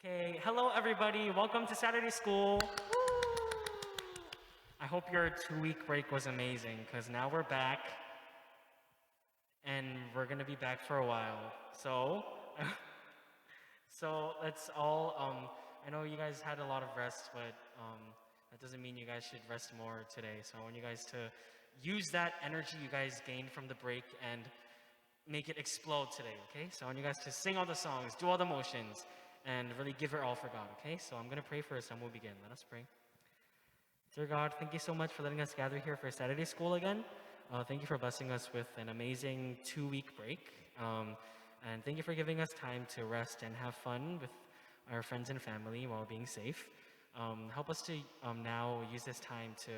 Okay, hello everybody. Welcome to Saturday School. I hope your 2 week break was amazing because now we're back and we're gonna be back for a while. So let's all. I know you guys had a lot of rest, but that doesn't mean you guys should rest more today. So I want you guys to use that energy you guys gained from the break and make it explode today, okay? So I want you guys to sing all the songs, do all the motions, and really give it all for God, okay? So I'm gonna pray first and we'll begin. Let us pray. Dear God, thank you so much for letting us gather here for Saturday School again. Thank you for blessing us with an amazing 2 week break. And thank you for giving us time to rest and have fun with our friends and family while being safe. Help us to now use this time to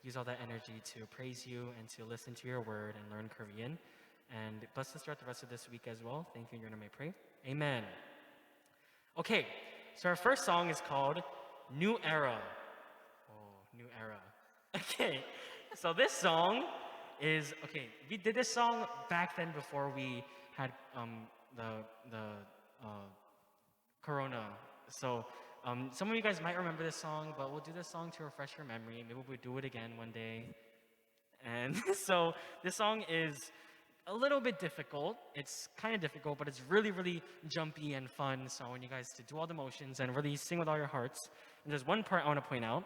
use all that energy to praise you and to listen to your word and learn Korean. And bless us throughout the rest of this week as well. Thank you in your name I pray. Amen. Okay, so our first song is called New Era. Oh, New Era. Okay, so this song is, okay, we did this song back then before we had the Corona. So some of you guys might remember this song, but we'll do this song to refresh your memory. Maybe we'll do it again one day. And so this song is a little bit difficult. It's kind of difficult, but it's really, really jumpy and fun. So I want you guys to do all the motions and really sing with all your hearts. And there's one part I want to point out.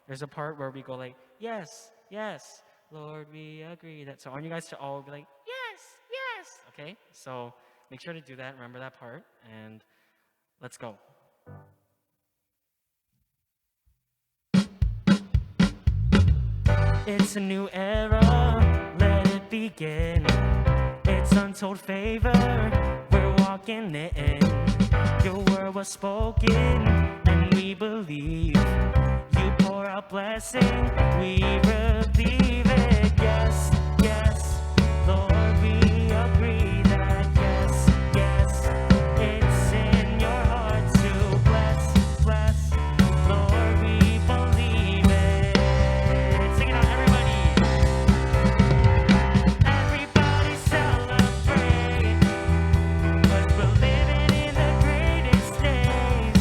There's a part where we go like, yes, yes, Lord, we agree that. So I want you guys to all be like, yes, yes. Okay? So make sure to do that. Remember that part. And let's go. It's a new era, let it begin. It's untold favor, we're walking in. Your word was spoken, and we believe. You pour out blessing, we receive it. Yes, yes, Lord, we agree that yes, yes, it's in your heart to bless, bless. Lord, we believe it. Sing it out, everybody. Everybody celebrate, 'cause we're living in the greatest days.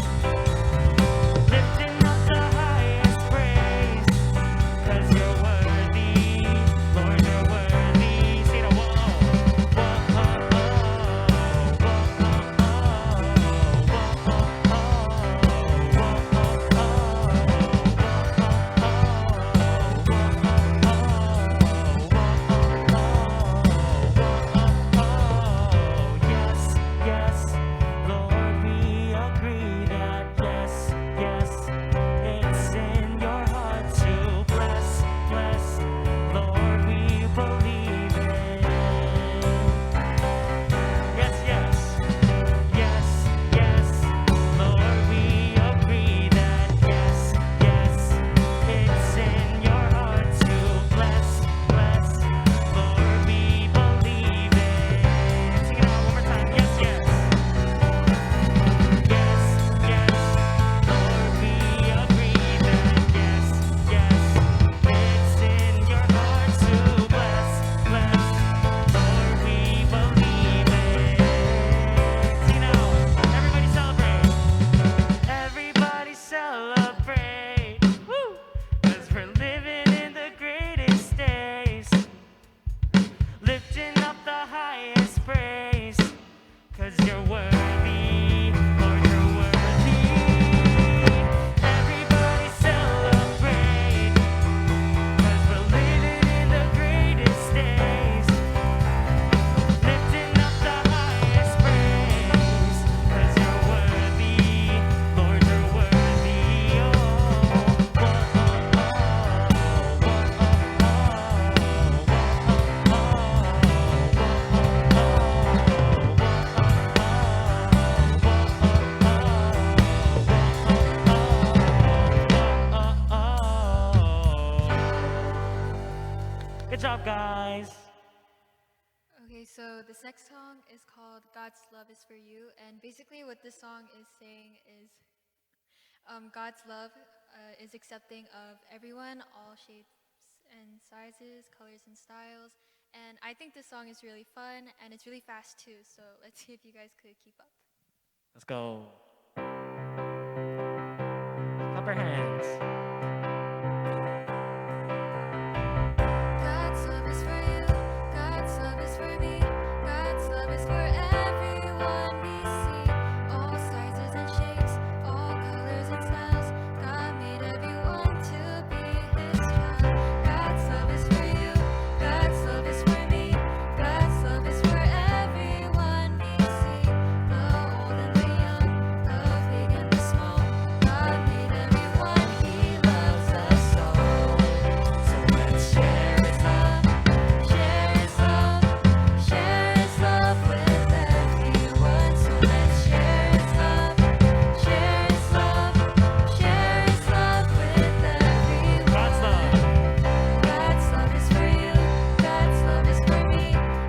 Lifting up the highest praise, 'cause you're worthy, Lord, you're worthy. Say it, whoa, whoa, yes, yes, Lord, we agree that yes, yes, it's in your heart to bless, bless, Lord, we believe it. Yes, yes, yes, yes, Lord, we agree that yes, yes, it's in your heart to bless, bless, Lord, we believe it. Sing it out one more time. Yes, yes. Yes, yes, Lord, we agree that yes, yes, it's in your heart to bless, bless, Lord, we believe it. Sing it out, everybody celebrate. Everybody celebrate, woo! 'Cause we're living in the greatest days, lifting up the highest praise. 'Cause you're worthy, Lord, you're worthy. Everybody celebrate, 'cause we're living in the greatest days. Lifting up the highest praise, 'cause you're worthy, Lord, you're worthy. Oh, whoa, good job, guys. Okay, so this next song is called God's Love is for You. And basically, what this song is saying is God's love is accepting of everyone, all shapes and sizes, colors and styles. And I think this song is really fun and it's really fast too. So let's see if you guys could keep up. Let's go. our hands. God's love is for you, God's love is for me, God's love is for everyone we see. All sizes and shapes, all colors and styles. God made everyone to be His child. God's love is for you, God's love is for me, God's love is for everyone we see. The old and the young, the big and the small. God made everyone, He loves us all. So let's share His love, share His love, share His love with everyone. So let's share His love, share His love, share His love with everyone. God's love. God's love is for you, God's love is for me,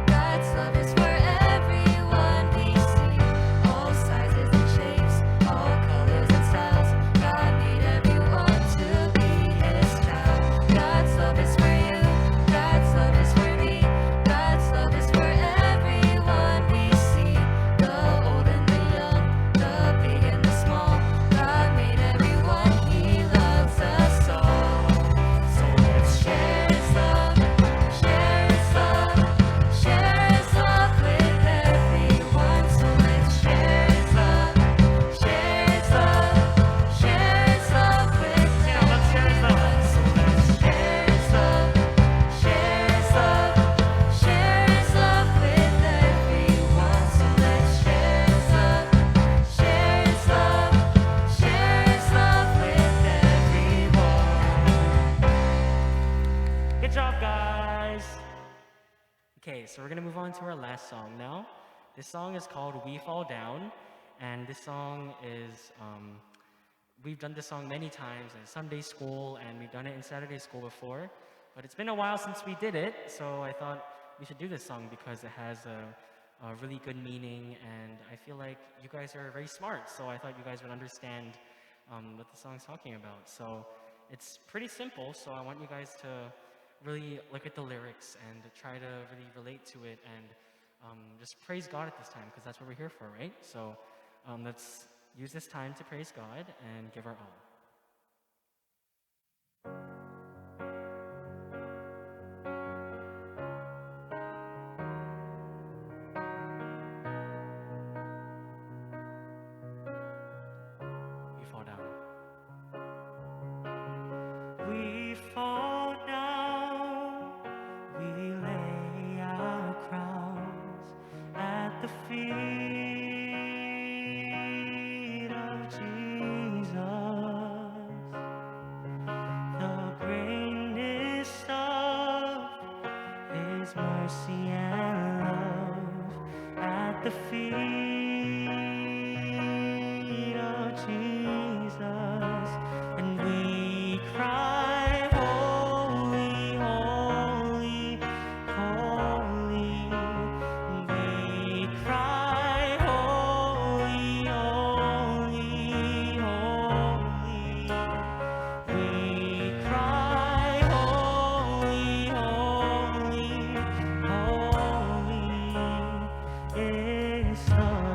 God's love is for everyone we see. All sizes and shapes, all colors and styles. God made everyone to be His child. God's love is for you, God's love is for me, God's love is for everyone we see. The old and the young, the big and the small. God made everyone, He loves us all. So let's share His love, share His love, share His love with everyone. So let's share His love, share His love, share His love with Yeah, let's share His love. everyone. So let's share His love, share His love, share His love with everyone. So let's share His love, share His love, share His love with everyone. Good job, guys. Okay, so we're gonna move on to our last song now. This song is called "We Fall Down," and this song is we've done this song many times in Sunday school, and we've done it in Saturday school before. But it's been a while since we did it, so I thought we should do this song because it has a really good meaning, and I feel like you guys are very smart, so I thought you guys would understand what the song's talking about. So it's pretty simple, so I want you guys to really look at the lyrics and try to really relate to it and just praise God at this time because that's what we're here for, right? So let's use this time to praise God and give our all. We fall down. We fall down, we lay our crowns at the feet of Jesus. The greatness of His mercy and love at the feet of Jesus. And we cry, holy, holy, holy. And we cry, holy, holy, holy. We cry, holy, holy, holy is the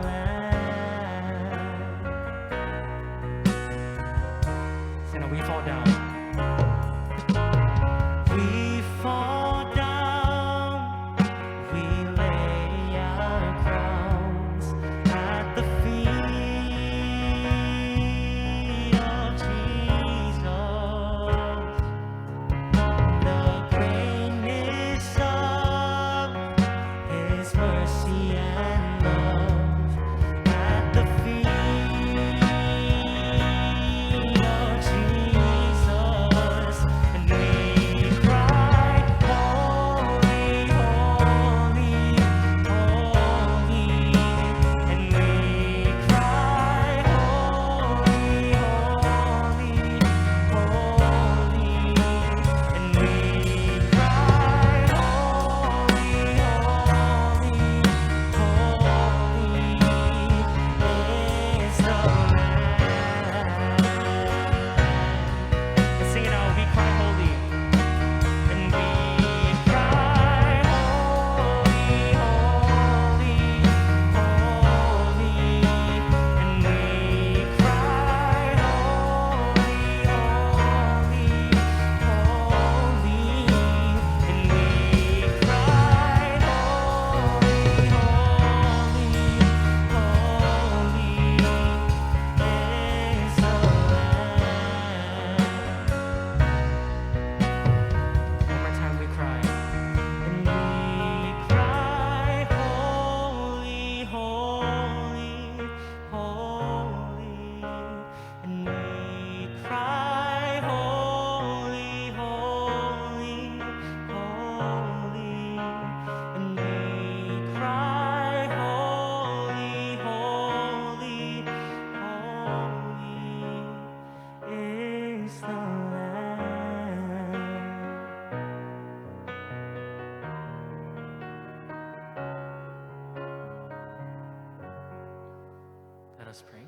us pray.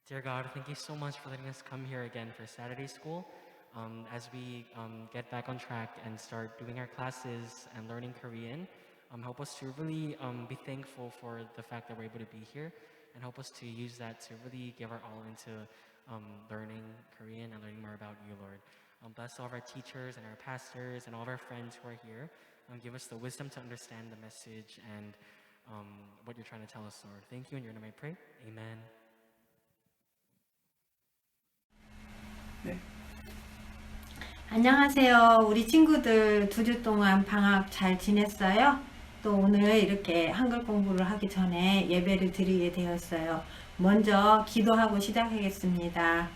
Dear God, thank you so much for letting us come here again for Saturday school. As we get back on track and start doing our classes and learning Korean, help us to really be thankful for the fact that we're able to be here, and help us to use that to really give our all into learning Korean and learning more about you, Lord. Bless all of our teachers and our pastors and all of our friends who are here. Give us the wisdom to understand the message and what you're trying to tell us, Lord. Thank you, in your name I pray. Amen. 안녕하세요. 우리 친구들 2주 동안 방학 잘 지냈어요? 또 오늘 이렇게 한글 공부를 하기 전에 예배를 드리게 되었어요. 먼저 기도하고 시작하겠습니다.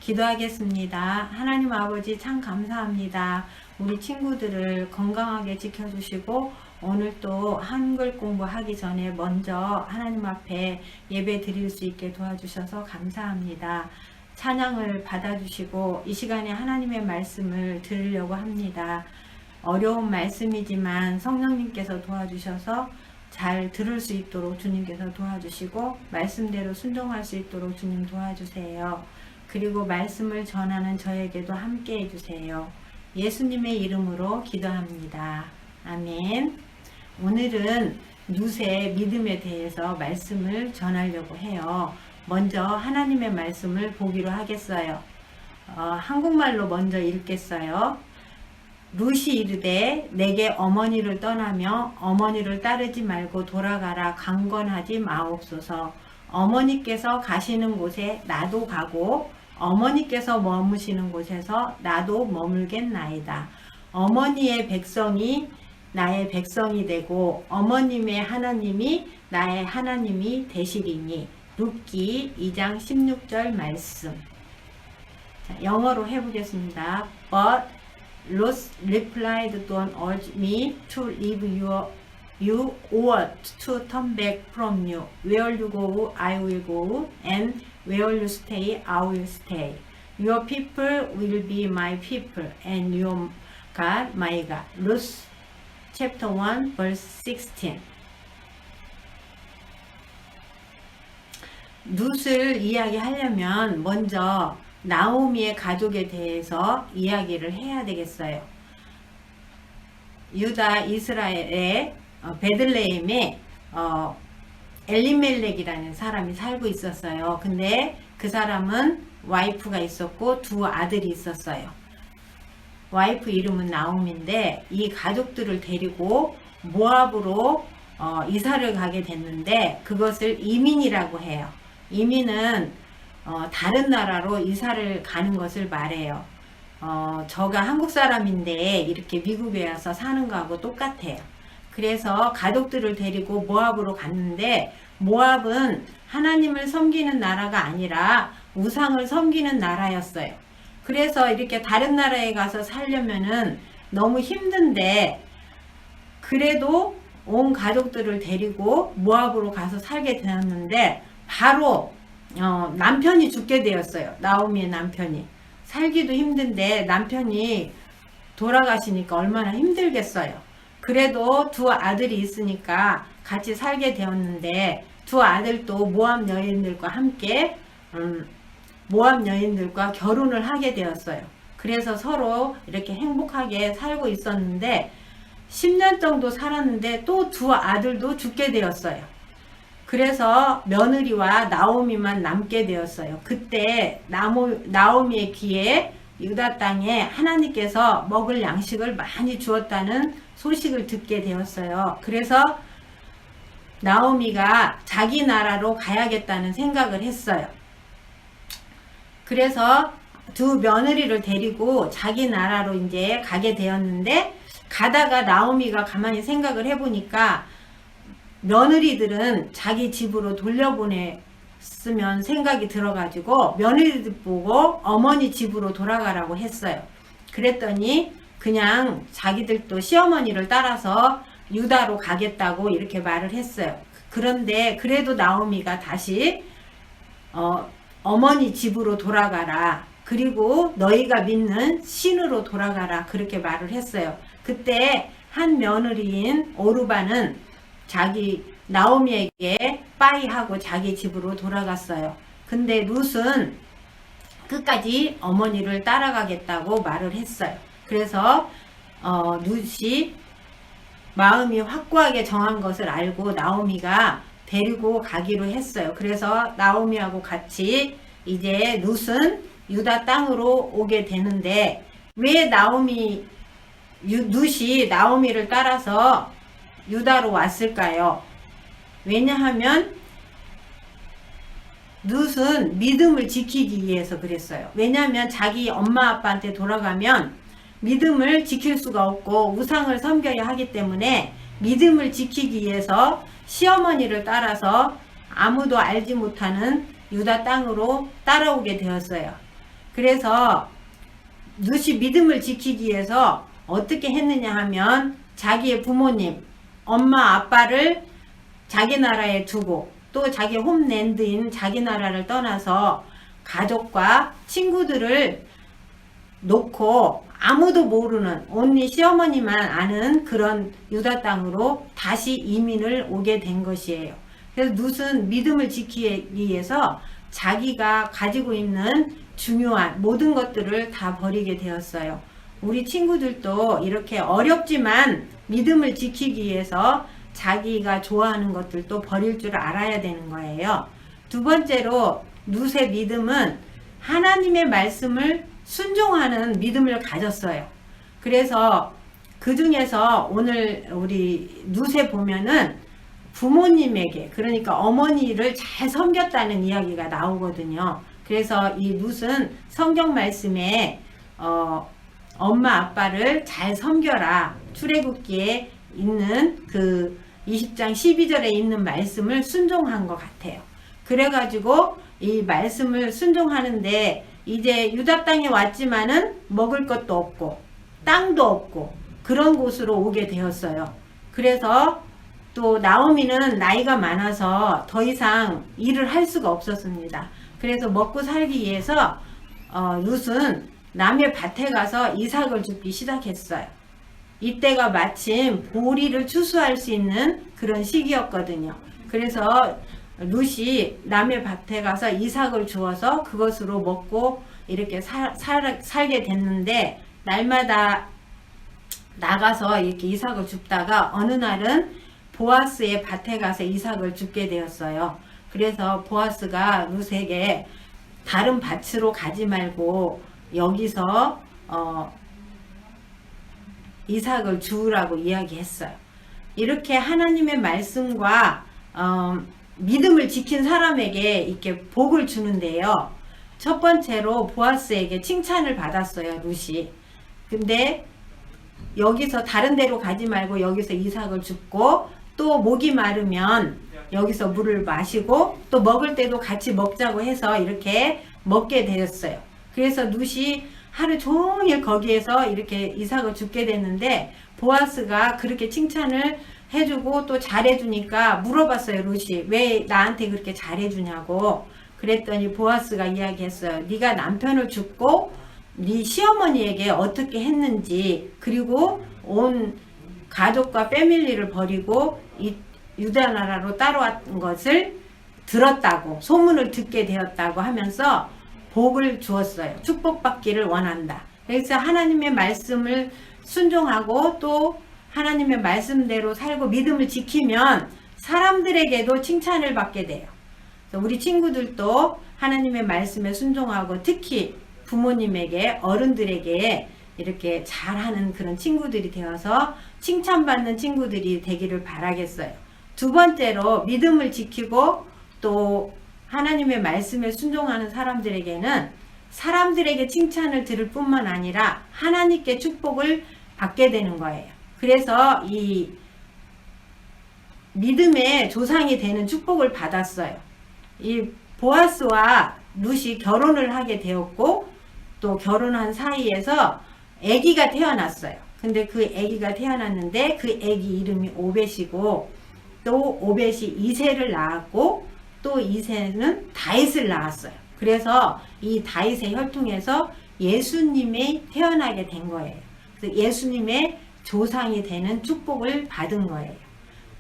기도하겠습니다. 하나님 아버지 참 감사합니다. 우리 친구들을 건강하게 지켜주시고 오늘 또 한글 공부하기 전에 먼저 하나님 앞에 예배 드릴 수 있게 도와주셔서 감사합니다. 찬양을 받아주시고 이 시간에 하나님의 말씀을 들으려고 합니다. 어려운 말씀이지만 성령님께서 도와주셔서 잘 들을 수 있도록 주님께서 도와주시고 말씀대로 순종할 수 있도록 주님 도와주세요. 그리고 말씀을 전하는 저에게도 함께 해주세요. 예수님의 이름으로 기도합니다. 아멘. 오늘은 룻의 믿음에 대해서 말씀을 전하려고 해요. 먼저 하나님의 말씀을 보기로 하겠어요. 한국말로 먼저 읽겠어요. 룻이 이르되 내게 어머니를 떠나며 어머니를 따르지 말고 돌아가라 강권하지 마옵소서. 어머니께서 가시는 곳에 나도 가고 어머니께서 머무시는 곳에서 나도 머물겠나이다. 어머니의 백성이 나의 백성이 되고 어머님의 하나님이 나의 하나님이 되시리니. 룻기 2장 16절 말씀. 자, 영어로 해보겠습니다. But Ruth replied, "Don't urge me to leave you or to turn back from you. Where you go, I will go, and where you stay, I will stay. Your people will be my people, and your God, my God." Ruth chapter 1, verse 16. 룻을 이야기하려면 먼저 나오미의 가족에 대해서 이야기를 해야 되겠어요. 유다 이스라엘의 베들레헴에 엘리멜렉이라는 사람이 살고 있었어요. 근데 그 사람은 와이프가 있었고 2 아들이 있었어요. 와이프 이름은 나오미인데 이 가족들을 데리고 모압으로 이사를 가게 됐는데 그것을 이민이라고 해요. 이민은 다른 나라로 이사를 가는 것을 말해요. 저가 한국 사람인데 이렇게 미국에 와서 사는 거하고 똑같아요. 그래서 가족들을 데리고 모압으로 갔는데 모압은 하나님을 섬기는 나라가 아니라 우상을 섬기는 나라였어요. 그래서 이렇게 다른 나라에 가서 살려면은 너무 힘든데 그래도 온 가족들을 데리고 모압으로 가서 살게 되었는데 바로 남편이 죽게 되었어요. 나오미의 남편이. 살기도 힘든데 남편이 돌아가시니까 얼마나 힘들겠어요. 그래도 2 아들이 있으니까 같이 살게 되었는데 2 아들도 모압 여인들과 함께 모압 여인들과 결혼을 하게 되었어요. 그래서 서로 이렇게 행복하게 살고 있었는데 10년 정도 살았는데 또 2 아들도 죽게 되었어요. 그래서 며느리와 나오미만 남게 되었어요. 그때 나오미의 귀에 유다 땅에 하나님께서 먹을 양식을 많이 주었다는 소식을 듣게 되었어요. 그래서 나오미가 자기 나라로 가야겠다는 생각을 했어요. 그래서 2 며느리를 데리고 자기 나라로 이제 가게 되었는데 가다가 나오미가 가만히 생각을 해보니까 며느리들은 자기 집으로 돌려보냈으면 생각이 들어가지고 며느리들 보고 어머니 집으로 돌아가라고 했어요. 그랬더니 그냥 자기들도 시어머니를 따라서 유다로 가겠다고 이렇게 말을 했어요. 그런데 그래도 나오미가 다시 어머니 집으로 돌아가라. 그리고 너희가 믿는 신으로 돌아가라. 그렇게 말을 했어요. 그때 한 며느리인 오르바는 자기 나오미에게 빠이하고 자기 집으로 돌아갔어요. 근데 룻은 끝까지 어머니를 따라가겠다고 말을 했어요. 그래서 룻이 마음이 확고하게 정한 것을 알고 나오미가 데리고 가기로 했어요. 그래서 나오미하고 같이 이제 룻은 유다 땅으로 오게 되는데, 왜 룻이 나오미를 따라서 유다로 왔을까요? 왜냐하면 룻은 믿음을 지키기 위해서 그랬어요. 왜냐하면 자기 엄마 아빠한테 돌아가면 믿음을 지킬 수가 없고 우상을 섬겨야 하기 때문에 믿음을 지키기 위해서 시어머니를 따라서 아무도 알지 못하는 유다 땅으로 따라오게 되었어요. 그래서 룻이 믿음을 지키기 위해서 어떻게 했느냐 하면 자기의 부모님, 엄마 아빠를 자기 나라에 두고 또 자기 홈랜드인 자기 나라를 떠나서 가족과 친구들을 놓고 아무도 모르는 온리 시어머니만 아는 그런 유다 땅으로 다시 이민을 오게 된 것이에요. 그래서 룻은 믿음을 지키기 위해서 자기가 가지고 있는 중요한 모든 것들을 다 버리게 되었어요. 우리 친구들도 이렇게 어렵지만 믿음을 지키기 위해서 자기가 좋아하는 것들도 버릴 줄 알아야 되는 거예요. 두 번째로 룻의 믿음은 하나님의 말씀을 순종하는 믿음을 가졌어요. 그래서 그 중에서 오늘 우리 룻에 보면은 부모님에게, 그러니까 어머니를 잘 섬겼다는 이야기가 나오거든요. 그래서 이 룻은 성경 말씀에 엄마 아빠를 잘 섬겨라, 출애굽기에 있는 그 20장 12절에 있는 말씀을 순종한 것 같아요. 그래가지고 이 말씀을 순종하는데 이제 유다 땅에 왔지만은 먹을 것도 없고 땅도 없고 그런 곳으로 오게 되었어요. 그래서 또 나오미는 나이가 많아서 더 이상 일을 할 수가 없었습니다. 그래서 먹고 살기 위해서 룻은 남의 밭에 가서 이삭을 줍기 시작했어요. 이때가 마침 보리를 추수할 수 있는 그런 시기였거든요. 그래서 룻이 남의 밭에 가서 이삭을 주어서 그것으로 먹고 이렇게 살게 됐는데, 날마다 나가서 이렇게 이삭을 줍다가 어느 날은 보아스의 밭에 가서 이삭을 줍게 되었어요. 그래서 보아스가 룻에게 다른 밭으로 가지 말고 여기서 이삭을 주우라고 이야기했어요. 이렇게 하나님의 말씀과 믿음을 지킨 사람에게 이렇게 복을 주는데요. 첫 번째로 보아스에게 칭찬을 받았어요, 룻이. 근데 여기서 다른 데로 가지 말고 여기서 이삭을 줍고, 또 목이 마르면 여기서 물을 마시고 또 먹을 때도 같이 먹자고 해서 이렇게 먹게 되었어요. 그래서 룻이 하루 종일 거기에서 이렇게 이삭을 줍게 됐는데, 보아스가 그렇게 칭찬을 해주고 또 잘해주니까 물어봤어요. 룻이 왜 나한테 그렇게 잘해주냐고. 그랬더니 보아스가 이야기했어요. 네가 남편을 줍고 네 시어머니에게 어떻게 했는지, 그리고 온 가족과 패밀리를 버리고 이 유다 나라로 따라왔던 것을 들었다고, 소문을 듣게 되었다고 하면서 복을 주었어요. 축복받기를 원한다. 그래서 하나님의 말씀을 순종하고 또 하나님의 말씀대로 살고 믿음을 지키면 사람들에게도 칭찬을 받게 돼요. 우리 친구들도 하나님의 말씀에 순종하고 특히 부모님에게, 어른들에게 이렇게 잘하는 그런 친구들이 되어서 칭찬받는 친구들이 되기를 바라겠어요. 두 번째로 믿음을 지키고 또 하나님의 말씀에 순종하는 사람들에게는 사람들에게 칭찬을 들을 뿐만 아니라 하나님께 축복을 받게 되는 거예요. 그래서 이 믿음의 조상이 되는 축복을 받았어요. 이 보아스와 룻이 결혼을 하게 되었고, 또 결혼한 사이에서 아기가 태어났어요. 근데 그 아기가 태어났는데 그 아기 이름이 오벳이고, 또 오벳이 이새를 낳았고, 또 이새는 다윗을 낳았어요. 그래서 이 다윗의 혈통에서 예수님이 태어나게 된 거예요. 그래서 예수님의 조상이 되는 축복을 받은 거예요.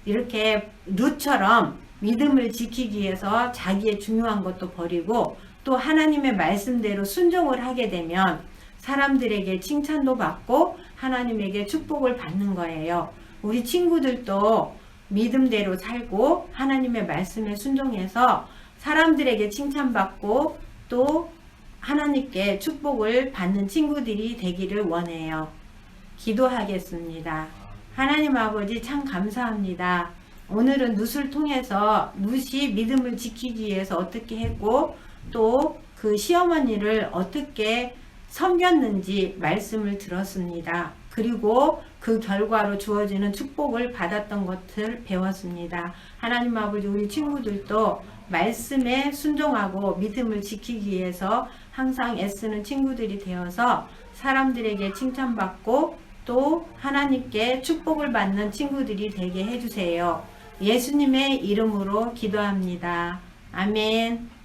이렇게 룻처럼 믿음을 지키기 위해서 자기의 중요한 것도 버리고 또 하나님의 말씀대로 순종을 하게 되면 사람들에게 칭찬도 받고 하나님에게 축복을 받는 거예요. 우리 친구들도 믿음대로 살고 하나님의 말씀에 순종해서 사람들에게 칭찬받고 또 하나님께 축복을 받는 친구들이 되기를 원해요. 기도하겠습니다. 하나님 아버지 참 감사합니다. 오늘은 룻을 통해서 룻이 믿음을 지키기 위해서 어떻게 했고 또 그 시어머니를 어떻게 섬겼는지 말씀을 들었습니다. 그리고 그 결과로 주어지는 축복을 받았던 것을 배웠습니다. 하나님 아버지 우리 친구들도 말씀에 순종하고 믿음을 지키기 위해서 항상 애쓰는 친구들이 되어서 사람들에게 칭찬받고 또 하나님께 축복을 받는 친구들이 되게 해주세요. 예수님의 이름으로 기도합니다. 아멘.